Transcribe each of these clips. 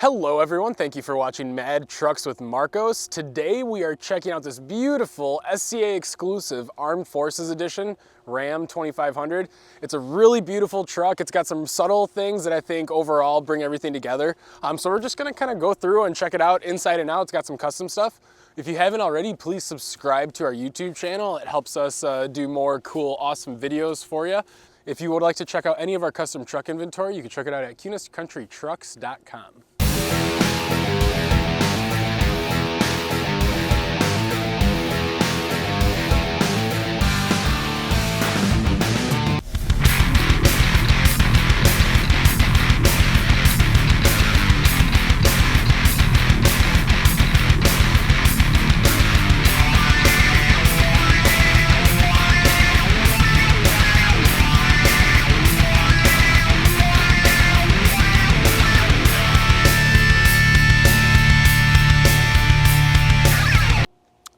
Hello everyone, thank you for watching Mad Trucks with Marcos. Today we are checking out this beautiful SCA exclusive Armed Forces Edition Ram 2500. It's a really beautiful truck. It's got some subtle things that I think overall bring everything together. So we're just gonna kind of go through and check it out inside and out. It's got some custom stuff. If you haven't already, please subscribe to our YouTube channel. It helps us do more cool, awesome videos for you. If you would like to check out any of our custom truck inventory, you can check it out at kunescountrytrucks.com.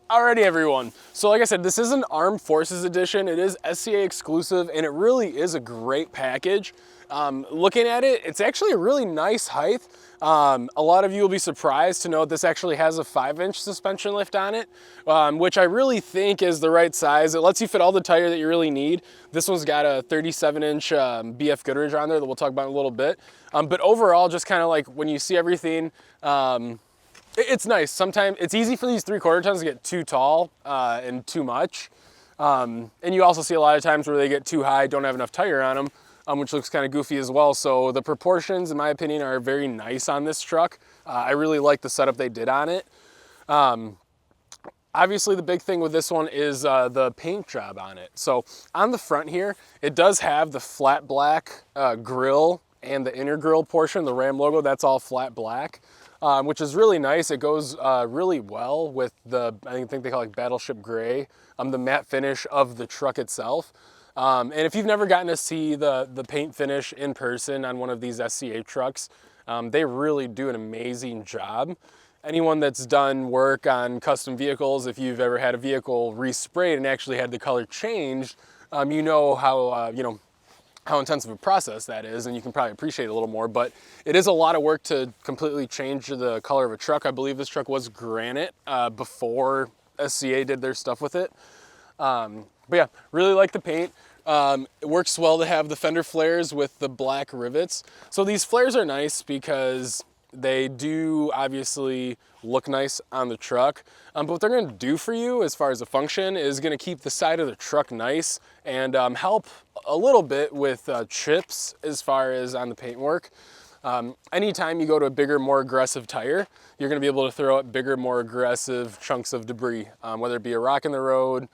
Alrighty everyone, so like I said, this is an Armed Forces Edition. It is SCA exclusive and it really is a great package. Looking at it, it's actually a really nice height. A lot of you will be surprised to know this actually has a 5-inch suspension lift on it, which I really think is the right size. It lets you fit all the tire that you really need. This one's got a 37-inch BF Goodrich on there that we'll talk about in a little bit. But overall, just kind of like when you see everything, it's nice. Sometimes it's easy for these 3/4 tons to get too tall and too much. And you also see a lot of times where they get too high, don't have enough tire on them, which looks kind of goofy as well. So the proportions, in my opinion, are very nice on this truck. I really like the setup they did on it. Obviously, the big thing with this one is the paint job on it. So on the front here, it does have the flat black grille and the inner grille portion, the Ram logo, that's all flat black. Which is really nice. It goes really well with the, I think they call it like Battleship Gray, the matte finish of the truck itself. And if you've never gotten to see the paint finish in person on one of these SCA trucks, they really do an amazing job. Anyone that's done work on custom vehicles, if you've ever had a vehicle resprayed and actually had the color changed, you know how intensive a process that is, and you can probably appreciate it a little more, but it is a lot of work to completely change the color of a truck. I believe this truck was granite before SCA did their stuff with it. But yeah, really like the paint. It works well to have the Fender Flares with the black rivets. So these flares are nice because they do obviously look nice on the truck, but what they're going to do for you as far as a function is going to keep the side of the truck nice and help a little bit with chips as far as on the paintwork. Anytime you go to a bigger, more aggressive tire, you're going to be able to throw up bigger, more aggressive chunks of debris, whether it be a rock in the road,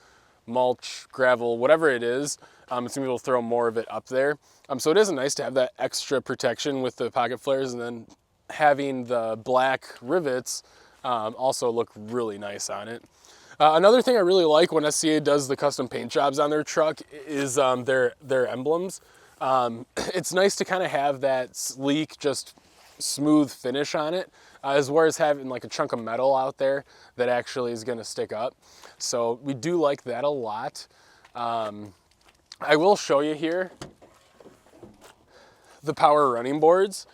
mulch, gravel, whatever it is. It's going to be able to throw more of it up there. So it is nice to have that extra protection with the pocket flares, and then having the black rivets also look really nice on it. Another thing I really like when SCA does the custom paint jobs on their truck is their emblems. It's nice to kind of have that sleek, just smooth finish on it, as well as having like a chunk of metal out there that actually is going to stick up. So we do like that a lot. I will show you here the power running boards.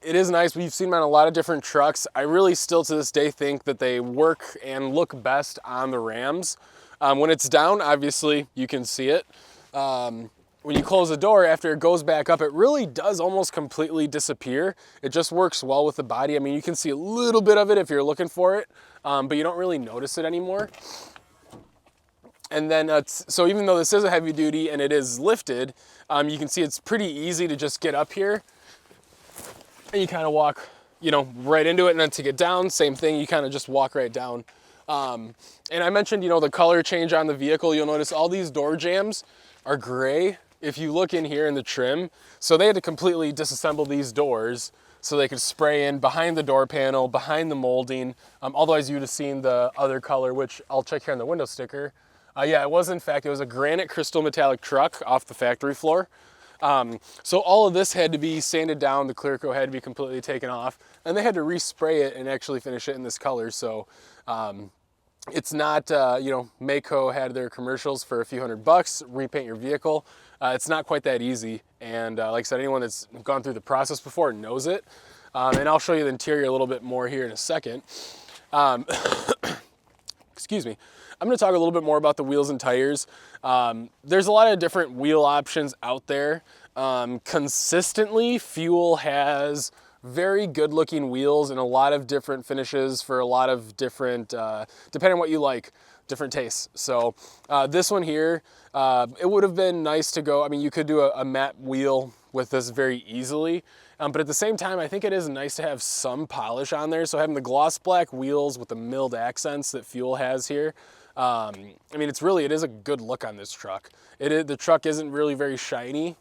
It is nice. We've seen them on a lot of different trucks. I really still to this day think that they work and look best on the Rams. When it's down, obviously you can see it. When you close the door, after it goes back up, it really does almost completely disappear. It just works well with the body. I mean, you can see a little bit of it if you're looking for it, but you don't really notice it anymore. And then, so even though this is a heavy duty and it is lifted, you can see it's pretty easy to just get up here. And you kind of walk, right into it, and then to get down, same thing, you kind of just walk right down. And I mentioned, the color change on the vehicle. You'll notice all these door jambs are gray if you look in here in the trim. So they had to completely disassemble these doors so they could spray in behind the door panel, behind the molding. Otherwise you'd have seen the other color, which I'll check here on the window sticker. Yeah, it was a granite crystal metallic truck off the factory floor. So all of this had to be sanded down, the clear coat had to be completely taken off, and they had to respray it and actually finish it in this color. So it's not, Maaco had their commercials for a few $100, repaint your vehicle. It's not quite that easy. And like I said, anyone that's gone through the process before knows it. And I'll show you the interior a little bit more here in a second. Excuse me. I'm going to talk a little bit more about the wheels and tires. There's a lot of different wheel options out there. Consistently, Fuel has very good looking wheels and a lot of different finishes for a lot of different, depending on what you like, different tastes. So this one here, it would have been nice to go, I mean, you could do a matte wheel with this very easily. But at the same time, I think it is nice to have some polish on there. So having the gloss black wheels with the milled accents that Fuel has here, I mean, it is a good look on this truck. The truck isn't really very shiny.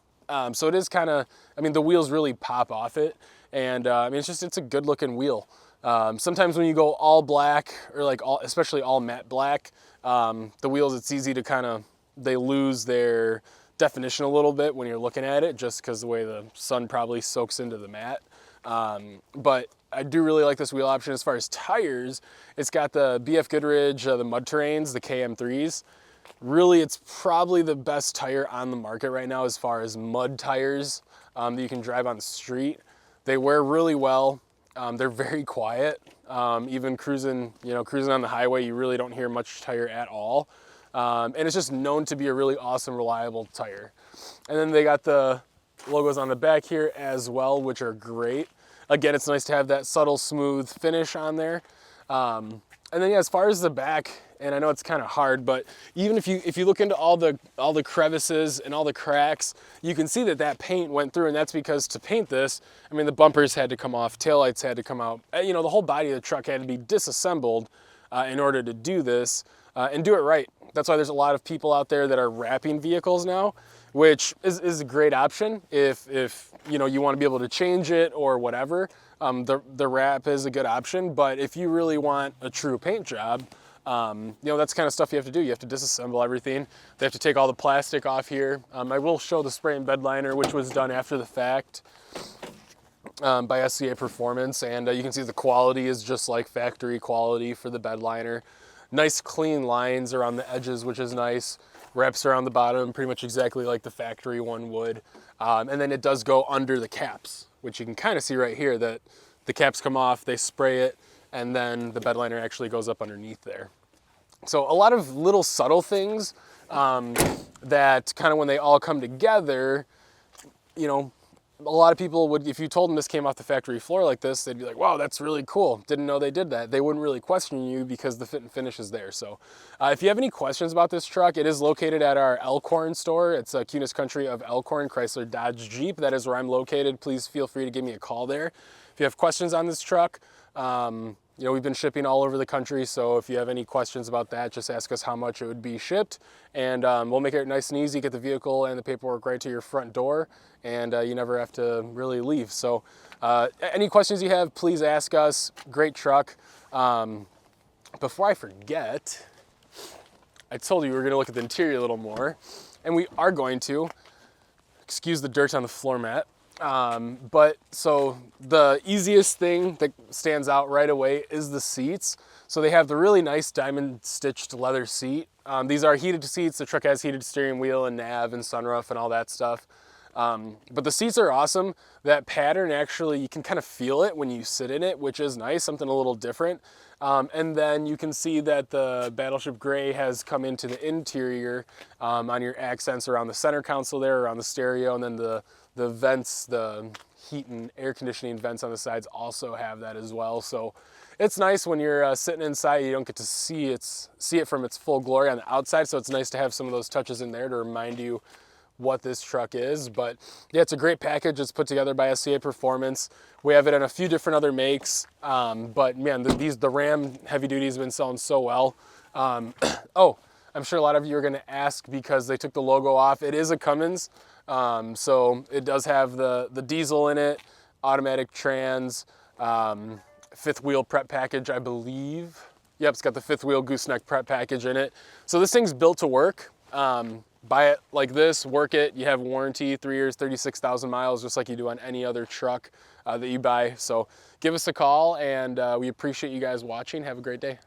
So it is kind of, I mean, the wheels really pop off it. And I mean, it's a good looking wheel. Sometimes when you go all black or like especially all matte black, the wheels, it's easy to they lose their definition a little bit when you're looking at it, just because the way the sun probably soaks into the matte. But I do really like this wheel option. As far as tires, it's got the BF Goodrich, the Mud Terrains, the KM3s. Really, it's probably the best tire on the market right now as far as mud tires that you can drive on the street. They wear really well. They're very quiet. Even cruising on the highway, you really don't hear much tire at all. And it's just known to be a really awesome, reliable tire. And then they got the logos on the back here as well, which are great. Again, it's nice to have that subtle, smooth finish on there. And then, yeah, as far as the back, and I know it's kind of hard, but even if you look into all the crevices and all the cracks, you can see that paint went through, and that's because to paint this, I mean, the bumpers had to come off, taillights had to come out, you know, the whole body of the truck had to be disassembled in order to do this and do it right. That's why there's a lot of people out there that are wrapping vehicles now, which is a great option if you know, you want to be able to change it or whatever. The wrap is a good option, but if you really want a true paint job, you know, that's the kind of stuff you have to do. You have to disassemble everything. They have to take all the plastic off here. I will show the spray and bed liner, which was done after the fact by SCA Performance, and you can see the quality is just like factory quality for the bed liner. Nice clean lines around the edges, which is nice. Wraps around the bottom, pretty much exactly like the factory one would. And then it does go under the caps, which you can kind of see right here that the caps come off, they spray it, and then the bed liner actually goes up underneath there. So a lot of little subtle things that kind of when they all come together, you know, a lot of people would, if you told them this came off the factory floor like this, they'd be like, wow, that's really cool. Didn't know they did that. They wouldn't really question you because the fit and finish is there. So if you have any questions about this truck, it is located at our Elkhorn store. It's Kunes Country of Elkhorn, Chrysler Dodge Jeep. That is where I'm located. Please feel free to give me a call there. If you have questions on this truck, you know, we've been shipping all over the country, so if you have any questions about that, just ask us how much it would be shipped, and we'll make it nice and easy, get the vehicle and the paperwork right to your front door, and you never have to really leave. So any questions you have, please ask us. Great truck. Before I forget, I told you we were going to look at the interior a little more, and we are going to. Excuse the dirt on the floor mat. But so the easiest thing that stands out right away is the seats. So they have the really nice diamond stitched leather seat. These are heated seats. The truck has heated steering wheel and nav and sunroof and all that stuff. But the seats are awesome. That pattern, actually, you can kind of feel it when you sit in it, which is nice, something a little different. And then you can see that the Battleship Gray has come into the interior on your accents around the center console there, around the stereo, and then the vents, the heat and air conditioning vents on the sides also have that as well. So it's nice when you're sitting inside, you don't get to see it from its full glory on the outside. So it's nice to have some of those touches in there to remind you what this truck is. But yeah, it's a great package. It's put together by SCA Performance. We have it in a few different other makes, but man, the Ram heavy duty has been selling so well. Oh, I'm sure a lot of you are going to ask because they took the logo off. It is a Cummins. So it does have the diesel in it, automatic trans, fifth wheel prep package, I believe. Yep, it's got the fifth wheel gooseneck prep package in it. So this thing's built to work. Buy it like this, work it. You have warranty, 3 years, 36,000 miles, just like you do on any other truck that you buy. So give us a call, and we appreciate you guys watching. Have a great day.